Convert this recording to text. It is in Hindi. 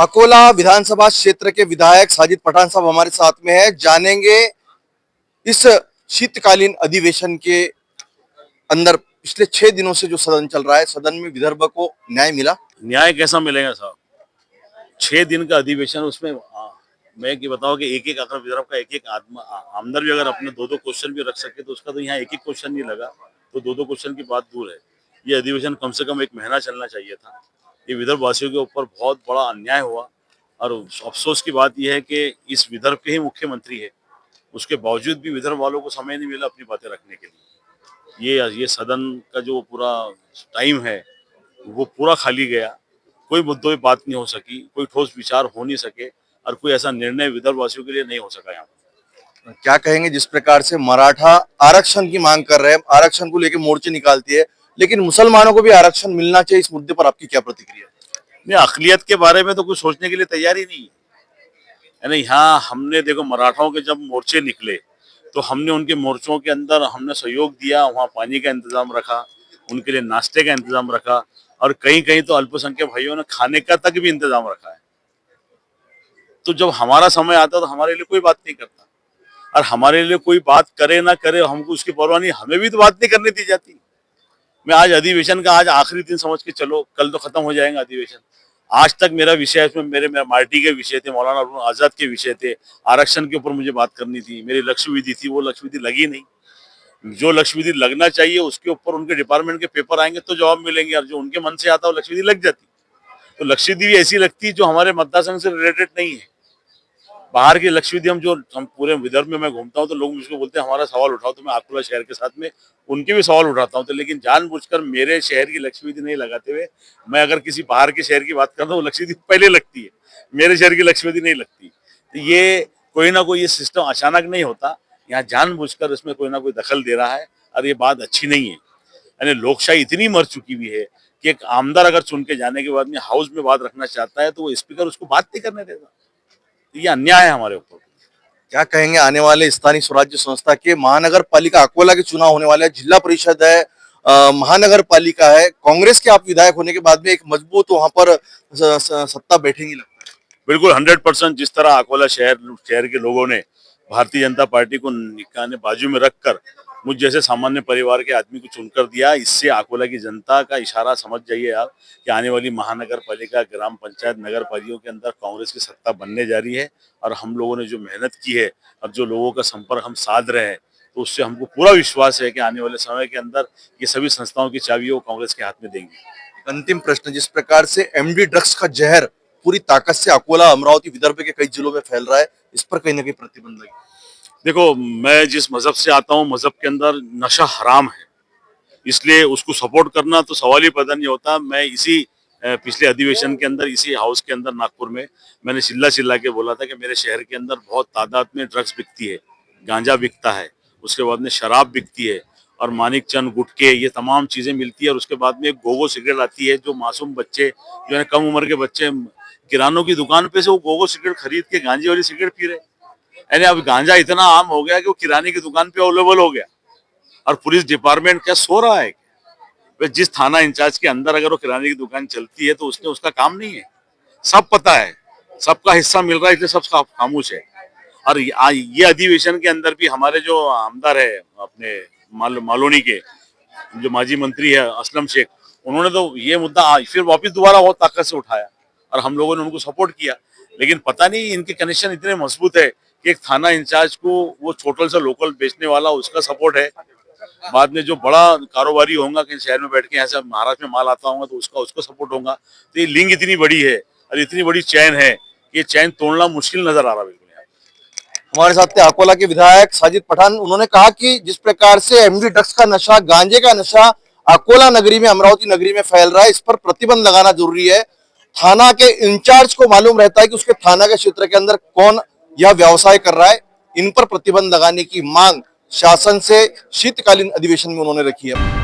अकोला विधानसभा क्षेत्र के विधायक साजिद पठान साहब हमारे साथ में है। जानेंगे इस शीतकालीन अधिवेशन के अंदर पिछले 6 दिनों से जो सदन चल रहा है, सदन में विदर्भ को न्याय मिला? न्याय कैसा मिलेगा साहब? 6 दिन का अधिवेशन, उसमें मैं ये बताऊं कि एक एक अगर विदर्भ का एक एक आमदर भी अगर अपने दो दो क्वेश्चन भी रख सके तो उसका तो यहाँ एक एक क्वेश्चन नहीं लगा, तो दो दो क्वेश्चन की बात दूर है। ये अधिवेशन कम से कम 1 महीना चलना चाहिए था। ये विदर्भ वासियों के ऊपर बहुत बड़ा अन्याय हुआ और अफसोस की बात यह है कि इस विदर्भ के ही मुख्यमंत्री है, उसके बावजूद भी विदर्भ वालों को समय नहीं मिला अपनी बातें रखने के लिए। ये सदन का जो पूरा टाइम है वो पूरा खाली गया। कोई मुद्दों पे बात नहीं हो सकी, कोई ठोस विचार हो नहीं सके और कोई ऐसा निर्णय विदर्भ वासियों के लिए नहीं हो सका यहाँ पर। क्या कहेंगे जिस प्रकार से मराठा आरक्षण की मांग कर रहे हैं, आरक्षण को लेकर मोर्चे निकालती है, लेकिन मुसलमानों को भी आरक्षण मिलना चाहिए, इस मुद्दे पर आपकी क्या प्रतिक्रिया है? नहीं, अकलियत के बारे में तो कुछ सोचने के लिए तैयार ही नहीं है ना। यहाँ हमने देखो, मराठाओं के जब मोर्चे निकले तो हमने उनके मोर्चों के अंदर हमने सहयोग दिया, वहाँ पानी का इंतजाम रखा, उनके लिए नाश्ते का इंतजाम रखा और कहीं कहीं तो अल्पसंख्यक भाइयों ने खाने का तक भी इंतजाम रखा है। तो जब हमारा समय आता तो हमारे लिए कोई बात नहीं करता, और हमारे लिए कोई बात करे ना करे हमको उसकी परवाह नहीं, हमें भी तो बात नहीं करने दी जाती। मैं आज अधिवेशन का आज आखिरी दिन समझ के चलो, कल तो खत्म हो जाएगा अधिवेशन। आज तक मेरा विषय इसमें मेरे मार्टी के विषय थे, मौलाना अब्दुल आजाद के विषय थे, आरक्षण के ऊपर मुझे बात करनी थी, मेरी लक्ष्य विधि थी, वो लक्ष्य विधि लगी नहीं। जो लक्ष्य विधि लगना चाहिए उसके ऊपर उनके डिपार्टमेंट के पेपर आएंगे तो जवाब मिलेंगे, और जो उनके मन से आता है वो लक्ष्य विधि लग जाती। तो लक्ष्य विधि भी ऐसी लगती है जो हमारे मतदार संघ से रिलेटेड नहीं है। बाहर की लक्ष्य विधि हम पूरे विदर्भ में मैं घूमता हूँ तो लोग मुझको बोलते हैं हमारा सवाल उठाओ, तो मैं अकोला शहर के साथ में उनके भी सवाल उठाता हूँ। तो लेकिन जानबूझकर मेरे शहर की लक्ष्य विधि नहीं लगाते हुए मैं अगर किसी बाहर के शहर की बात करता हूँ, वो लक्ष्य विधि पहले लगती है, मेरे शहर की लक्ष्य विधि नहीं लगती। तो ये कोई ना कोई ये सिस्टम अचानक नहीं होता, यहाँ जानबूझकर इसमें कोई ना कोई दखल दे रहा है और ये बात अच्छी नहीं है। यानी लोकशाही इतनी मर चुकी हुई है कि एक आमदार अगर चुन के जाने के बाद में हाउस में बात रखना चाहता है तो वो स्पीकर उसको बात नहीं करने देता। ये अन्याय है हमारे ऊपर। क्या कहेंगे आने वाले स्थानीय स्वराज्य संस्था के महानगर पालिका अकोला के चुनाव होने वाले हैं, जिला परिषद है, महानगर पालिका है, कांग्रेस के आप विधायक होने के बाद में एक मजबूत वहां पर सत्ता बैठेंगी लगता है? बिल्कुल 100%। जिस तरह अकोला शहर के लोगों ने भारतीय जनता पार्टी को निकाने बाजू में रखकर मुझ जैसे सामान्य परिवार के आदमी को चुनकर दिया, इससे अकोला की जनता का इशारा समझ जाइए आप कि आने वाली महानगर पालिका, ग्राम पंचायत, नगर पालिकाओं के अंदर कांग्रेस की सत्ता बनने जा रही है। और हम लोगों ने जो मेहनत की है और जो लोगों का संपर्क हम साध रहे हैं, तो उससे हमको पूरा विश्वास है कि आने वाले समय के अंदर ये सभी संस्थाओं की चाबी वो कांग्रेस के हाथ में देंगे। अंतिम प्रश्न, जिस प्रकार से एमडी ड्रग्स का जहर पूरी ताकत से अकोला, अमरावती, विदर्भ के कई जिलों में फैल रहा है, इस पर कहीं ना कहीं प्रतिबंध लगे? देखो, मैं जिस मजहब से आता हूँ, मजहब के अंदर नशा हराम है, इसलिए उसको सपोर्ट करना तो सवाल ही पैदा नहीं होता। मैं इसी पिछले अधिवेशन के अंदर इसी हाउस के अंदर नागपुर में मैंने चिल्ला के बोला था कि मेरे शहर के अंदर बहुत तादाद में ड्रग्स बिकती है, गांजा बिकता है, उसके बाद में शराब बिकती है और मानिक चंद, गुटके, ये तमाम चीजें मिलती है। और उसके बाद में एक गोगो सिगरेट आती है, जो मासूम बच्चे जो है कम उम्र के बच्चे किरानों की दुकान पे से वो गोगो सिगरेट खरीद के गांजे वाली सिगरेट पी रहे। यानी अब गांजा इतना आम हो गया कि वो किराने की दुकान पे अवेलेबल हो गया। और पुलिस डिपार्टमेंट क्या सो रहा है? जिस थाना इंचार्ज के अंदर अगर वो किराने की दुकान चलती है तो उसने उसका काम नहीं है, सब पता है, सबका हिस्सा मिल रहा है, इसलिए सब खामोश है। और ये अधिवेशन के अंदर भी हमारे जो आमदार है अपने मालोनी के जो माजी मंत्री है असलम शेख, उन्होंने तो ये मुद्दा फिर वापस दोबारा बहुत ताकत से उठाया और हम लोगों ने उनको सपोर्ट किया। लेकिन पता नहीं इनके कनेक्शन इतने मजबूत है कि एक थाना इंचार्ज को वो छोटल सा लोकल बेचने वाला उसका सपोर्ट है, बाद में जो बड़ा कारोबारी होगा कि शहर में बैठ के ऐसा महाराष्ट्र में माल आता होगा तो उसको सपोर्ट होगा। तो ये लिंक इतनी बड़ी है और इतनी बड़ी चैन है कि ये चैन तोड़ना मुश्किल नजर आ रहा है। हमारे साथ थे अकोला के विधायक साजिद पठान। उन्होंने कहा कि जिस प्रकार से एमडी ड्रग्स का नशा, गांजे का नशा अकोला नगरी में, अमरावती नगरी में फैल रहा है, इस पर प्रतिबंध लगाना जरूरी है। थाना के इंचार्ज को मालूम रहता है कि उसके थाना के क्षेत्र के अंदर कौन यह व्यवसाय कर रहा है। इन पर प्रतिबंध लगाने की मांग शासन से शीतकालीन अधिवेशन में उन्होंने रखी है।